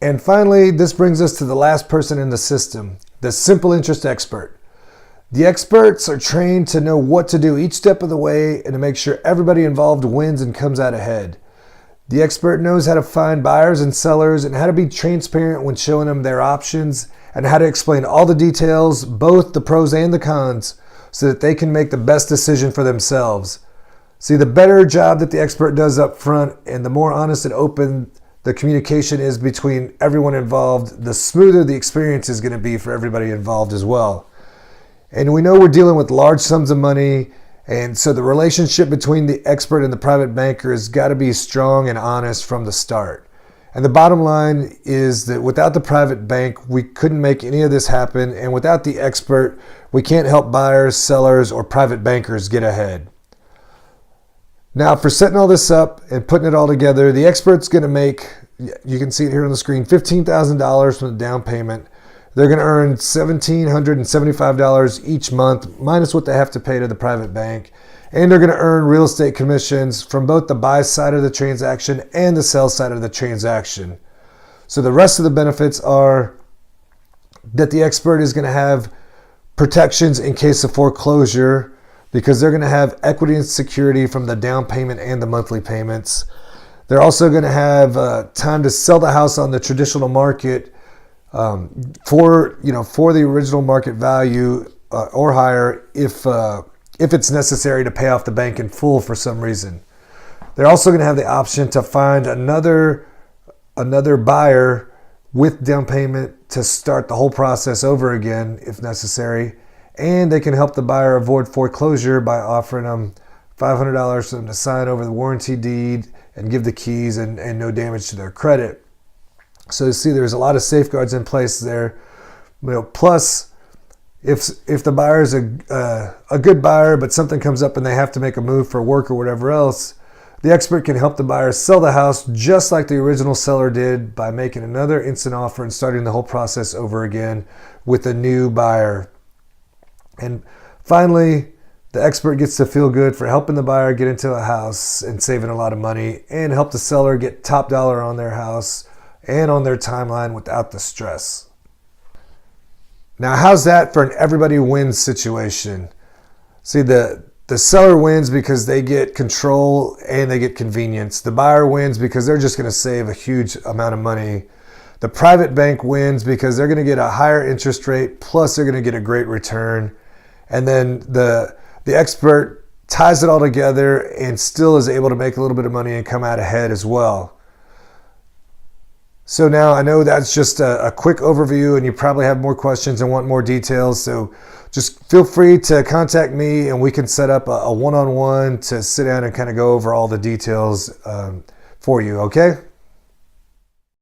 And finally, this brings us to the last person in the system, the simple interest expert. The experts are trained to know what to do each step of the way and to make sure everybody involved wins and comes out ahead. The expert knows how to find buyers and sellers and how to be transparent when showing them their options and how to explain all the details, both the pros and the cons, so that they can make the best decision for themselves. See, the better job that the expert does up front and the more honest and open the communication is between everyone involved, the smoother the experience is going to be for everybody involved as well. And we know we're dealing with large sums of money, and so the relationship between the expert and the private banker has got to be strong and honest from the start. And the bottom line is that without the private bank, we couldn't make any of this happen, and without the expert, we can't help buyers, sellers, or private bankers get ahead. Now, for setting all this up and putting it all together, the expert's going to make, you can see it here on the screen, $15,000 from the down payment. They're going to earn $1,775 each month, minus what they have to pay to the private bank. And they're going to earn real estate commissions from both the buy side of the transaction and the sell side of the transaction. So the rest of the benefits are that the expert is going to have protections in case of foreclosure, because they're going to have equity and security from the down payment and the monthly payments. They're also going to have time to sell the house on the traditional market for the original market value or higher if it's necessary to pay off the bank in full for some reason. They're also going to have the option to find another buyer with down payment to start the whole process over again if necessary. And they can help the buyer avoid foreclosure by offering them $500 for them to sign over the warranty deed and give the keys and no damage to their credit. So you see there's a lot of safeguards in place there. Plus, if the buyer is a good buyer but something comes up and they have to make a move for work or whatever else, the expert can help the buyer sell the house just like the original seller did by making another instant offer and starting the whole process over again with a new buyer. And finally, the expert gets to feel good for helping the buyer get into a house and saving a lot of money, and help the seller get top dollar on their house and on their timeline without the stress. Now, how's that for an everybody wins situation? See, the seller wins because they get control and they get convenience. The buyer wins because they're just going to save a huge amount of money. The private bank wins because they're going to get a higher interest rate, plus they're going to get a great return. And then the expert ties it all together and still is able to make a little bit of money and come out ahead as well. So now I know that's just a quick overview, and you probably have more questions and want more details. So just feel free to contact me and we can set up a one-on-one to sit down and kind of go over all the details for you, okay?